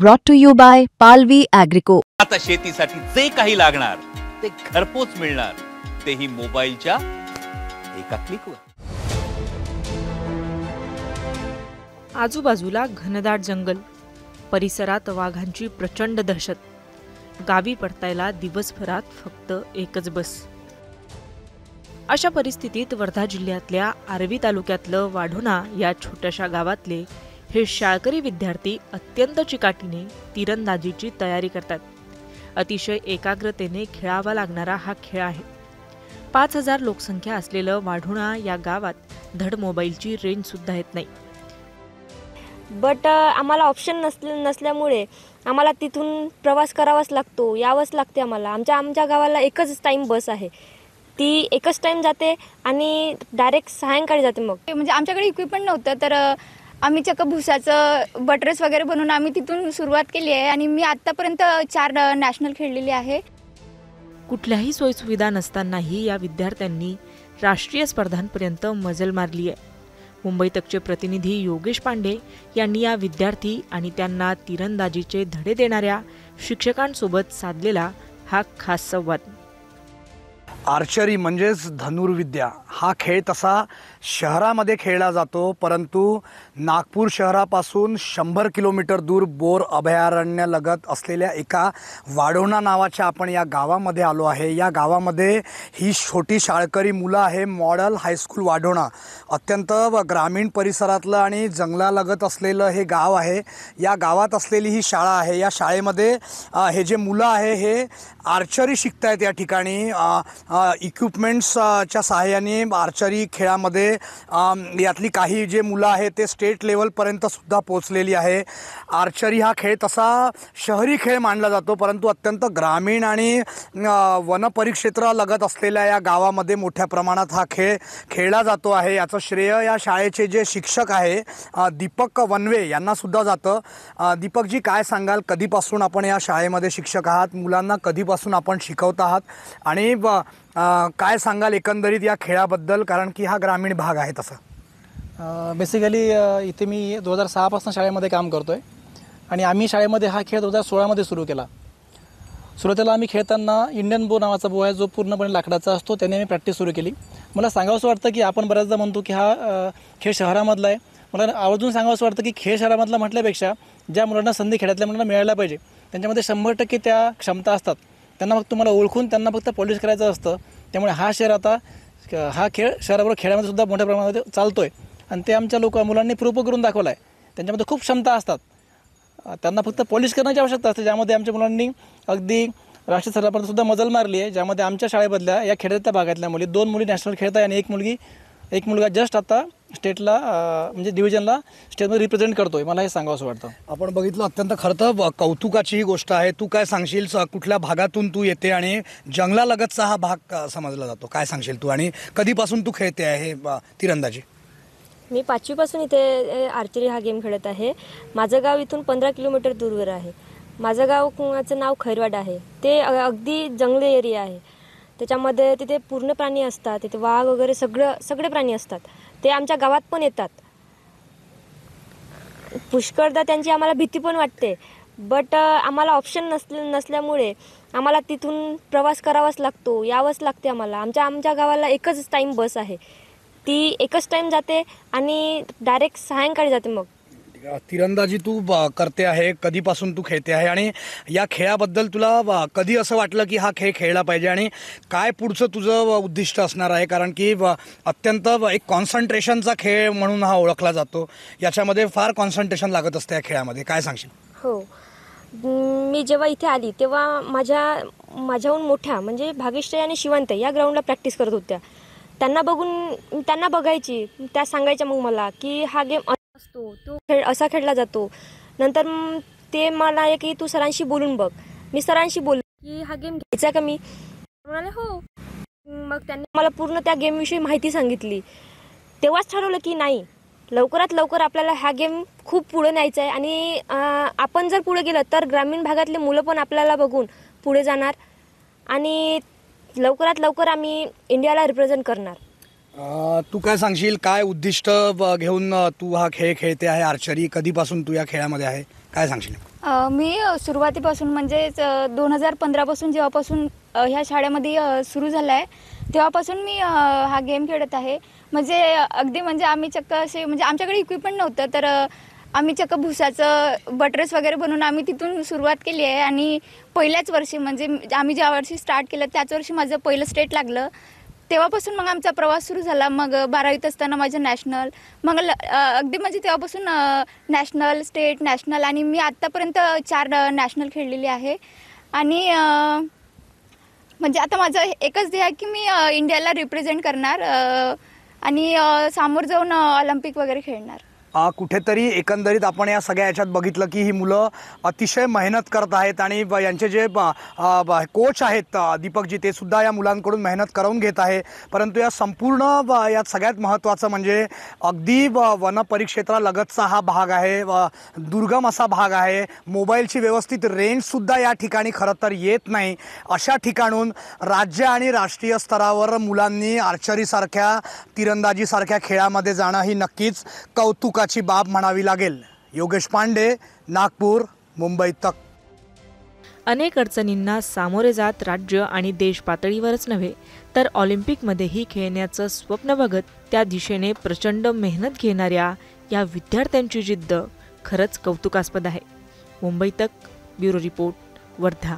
Brought to you by Palvi Agrico. आता शेतीसाठी जे काही लागणार ते घरपोच मिळणार, तेही मोबाईलच्या एका क्लिकवर. आजूबाजूला घनदाट जंगल, परिसरात वाघांची प्रचंड दहशत. गावी परतायला दिवसभरात फक्त एकच बस. अशा परिस्थितीत वर्धा जिल्ह्यातल्या आर्वी तालुक्यातलं वाढोणा या छोट्याशा गावातले हे शाळकरी विद्यार्थी अत्यंत चिकाटीने तिरंदाजीची तयारी करतात. अतिशय एकाग्रतेने खेळावा लागणारा हा खेळ आहे. 5000 लोकसंख्या असलेलं वाढोणा या गावात धड मोबाईलची रेंज सुद्धा येत नाही. बट आम्हाला ऑप्शन नसल्यामुळे आम्हाला तिथून प्रवास करावाच लागतो, यावंच लागते आम्हाला. आमच्या गावाला एकच टाईम बस आहे, ती एकच टाईम जाते आणि डायरेक्ट सायंकाळी जाते. मग म्हणजे आमच्याकडे इक्विपमेंट नव्हतं, तर आम्ही चक्क भुसाचं बटरेस वगैरे बनवून आम्ही तिथून सुरुवात केली आहे. आणि मी आत्तापर्यंत 4 नॅशनल खेळलेली आहे. कुठल्याही सोयीसुविधा नसतानाही या विद्यार्थ्यांनी राष्ट्रीय स्पर्धांपर्यंत मजल मारली आहे. मुंबई तकचे प्रतिनिधी योगेश पांडे यांनी या विद्यार्थी आणि त्यांना तिरंदाजीचे धडे देणाऱ्या शिक्षकांसोबत साधलेला हा खास संवाद. आर्चरी म्हणजेच धनुर्विद्या हा खेळ तसा शहरामध्ये खेळला जातो, परंतु नागपूर शहरापासून 100 किलोमीटर दूर बोर अभयारण्यालगत असलेल्या एका वाढोणा नावाच्या आपण या गावामध्ये आलो आहे. या गावामध्ये ही छोटी शाळकरी मुलं आहे. मॉडेल हायस्कूल वाढोणा अत्यंत ग्रामीण परिसरातलं आणि जंगलालगत असलेलं हे गाव आहे. या गावात असलेली ही शाळा आहे. या शाळेमध्ये हे जे मुलं आहे हे आर्चरी शिकतायत. या ठिकाणी इक्विपमेंट्सच्या सहाय्याने आर्चरी खेळामध्ये यातली काही जे मुलं आहेत ते स्टेट लेवलपर्यंत सुद्धा पोचलेली आहे. आर्चरी हा खेळ तसा शहरी खेळ मानला जातो, परंतु अत्यंत ग्रामीण आणि वनपरिक्षेत्रालगत असलेल्या या गावामध्ये मोठ्या प्रमाणात हा खेळ खेळला जातो आहे. याचं श्रेय या शाळेचे जे शिक्षक आहे दीपक वनवे यांनासुद्धा जातं. दीपकजी, काय सांगाल, कधीपासून आपण या शाळेमध्ये शिक्षक आहात, मुलांना कधीपासून आपण शिकवत आहात आणि काय सांगाल एकंदरीत या खेळाबद्दल, कारण की हा ग्रामीण भाग आहे तसा? बेसिकली इथे मी 2006 पासून शाळेमध्ये काम करतो आहे आणि आम्ही शाळेमध्ये हा खेळ 2016 सुरू केला. सुरुवातीला आम्ही खेळताना इंडियन बो नावाचा बो आहे, जो पूर्णपणे लाकडाचा असतो, त्याने आम्ही प्रॅक्टिस सुरू केली. मला सांगावंसं वाटतं की आपण बऱ्याचदा म्हणतो की हा खेळ शहरामधला आहे. मला आवर्जून सांगावंसं वाटतं की खेळ शहरामधला म्हटल्यापेक्षा ज्या मुलांना संधी खेळातल्या मुलांना मिळायला पाहिजे त्यांच्यामध्ये 100% त्या क्षमता असतात. त्यांना फक्त तुम्हाला ओळखून त्यांना फक्त पॉलिश करायचं असतं. त्यामुळे हा खेळ शहराबरोबर खेळामध्ये सुद्धा मोठ्या प्रमाणामध्ये चालतो आहे आणि ते आमच्या मुलांनी प्रूफ करून दाखवला आहे. त्यांच्यामध्ये खूप क्षमता असतात, त्यांना फक्त पॉलिश करण्याची आवश्यकता असते, ज्यामध्ये आमच्या मुलांनी अगदी राष्ट्रीय स्तरापर्यंत सुद्धा मजल मारली आहे. ज्यामध्ये आमच्या शाळेमधल्या या खेड्यातल्या भागातल्या मुली 2 मुली नॅशनल खेळत आहे आणि एक मुलगा जस्ट आता स्टेटला म्हणजे डिव्हिजनला स्टेटमध्ये रिप्रेझेंट करतोय. मला हे सांगावं असं वाटतं. आपण बघितलं, अत्यंत खरं तर कौतुकाची ही गोष्ट आहे. तू काय सांगशील, कुठल्या भागातून तू येते आणि जंगलालगतचा हा भाग समजला जातो, काय सांगशील तू आणि कधीपासून तू खेळते आहे तिरंदाजी? मी 5वी पासून इथे आर्चरी हा गेम खेळत आहे. माझं गाव इथून 15 किलोमीटर दूरवर आहे. माझं गावाचं नाव खैरवाड आहे. ते अगदी जंगली एरिया आहे. त्याच्यामध्ये तिथे पूर्ण प्राणी असतात, तिथे वाघ वगैरे सगळे प्राणी असतात. ते आमच्या गावात पण येतात. पुष्कळदा त्यांची आम्हाला भीती पण वाटते, बट आम्हाला ऑप्शन नसल्यामुळे आम्हाला तिथून प्रवास करावाच लागतो, यावंच लागते आम्हाला. आमच्या गावाला एकच टाईम बस आहे, ती एकच टाईम जाते आणि डायरेक्ट सायंकाळी जाते. मग तिरंदाजी तू करते आहे, कधीपासून तू खेळते आहे आणि या खेळाबद्दल तुला कधी असं वाटलं की हा खेळ खेळला पाहिजे आणि काय पुढचं तुझं उद्दिष्ट असणार आहे? कारण की अत्यंत एक कॉन्सन्ट्रेशनचा खेळ म्हणून हा ओळखला जातो. याच्यामध्ये फार कॉन्सन्ट्रेशन लागत असतं या खेळामध्ये, काय सांगशील? हो, मी जेव्हा इथे आली तेव्हा माझ्याहून मोठ्या म्हणजे भाग्यश्री आणि शिवंत या ग्राउंडला प्रॅक्टिस करत होत्या. त्यांना बघायची, त्या सांगायच्या मग मला की हा गेम असतो, तो खेळ असा खेळला जातो. नंतर ते मला की तू सरांशी बोलून बघ. मी सरांशी बोलले की हा गेम घ्यायचा का? मी म्हणाले हो. मग त्यांनी मला पूर्ण त्या गेमविषयी माहिती सांगितली. तेव्हाच ठरवलं की नाही, लवकरात लवकर आपल्याला हा गेम खूप पुढे न्यायचा आहे आणि आपण जर पुढे गेलं तर ग्रामीण भागातले मुलं पण आपल्याला बघून पुढे जाणार आणि लवकरात लवकर आम्ही इंडियाला रिप्रेझेंट करणार. तू काय सांगशील, काय उद्दिष्ट घेऊन तू हा खेळ खेळते आहे आर्चरी? कधीपासून तू या खेळामध्ये आहे, काय सांगशील? मी सुरुवातीपासून म्हणजेच 2015 पासून जेव्हापासून ह्या शाळेमध्ये सुरू झाला आहे तेव्हापासून मी हा गेम खेळत आहे. म्हणजे अगदी म्हणजे आम्ही चक्क असे म्हणजे आमच्याकडे इक्विपमेंट नव्हतं, तर आम्ही चक्क भुसाचं बटरेस वगैरे बनवून आम्ही तिथून सुरुवात केली आहे. आणि पहिल्याच वर्षी म्हणजे आम्ही ज्या वर्षी स्टार्ट केलं त्याच वर्षी माझं पहिलं स्टेट लागलं. तेव्हापासून मग आमचा प्रवास सुरू झाला. मग 12वीत असताना माझं नॅशनल, मग अगदी म्हणजे तेव्हापासून नॅशनल, स्टेट, नॅशनल आणि मी आत्तापर्यंत 4 नॅशनल खेळलेली आहे. आणि म्हणजे आता माझं एकच ध्येय आहे की मी इंडियाला रिप्रेझेंट करणार आणि सामोर जाऊन ऑलिम्पिक वगैरे खेळणार. कुठेतरी एकंदरीत आपण या सगळ्या याच्यात बघितलं की ही मुलं अतिशय मेहनत करत आहेत आणि यांचे जे कोच आहेत दीपकजी, ते सुद्धा या मुलांकडून मेहनत करून घेत आहे. परंतु या संपूर्ण यात सगळ्यात महत्त्वाचं म्हणजे अगदी वन परिक्षेत्रालगतचा हा भाग आहे, दुर्गम असा भाग आहे. मोबाईलची व्यवस्थित रेंजसुद्धा या ठिकाणी खरं तर येत नाही. अशा ठिकाणून राज्य आणि राष्ट्रीय स्तरावर मुलांनी आर्चरीसारख्या, तिरंदाजीसारख्या खेळामध्ये जाणं ही नक्कीच कौतुकाची बाब म्हणावी लागेल. योगेश पांडे, नागपूर, मुंबई तक. अनेक अडचणींना सामोरे जात राज्य आणि देश पातळीवरच नव्हे तर ऑलिम्पिकमध्येही खेळण्याचं स्वप्न बघत त्या दिशेने प्रचंड मेहनत घेणाऱ्या या विद्यार्थ्यांची जिद्द खरंच कौतुकास्पद आहे. मुंबई तक, ब्युरो रिपोर्ट, वर्धा.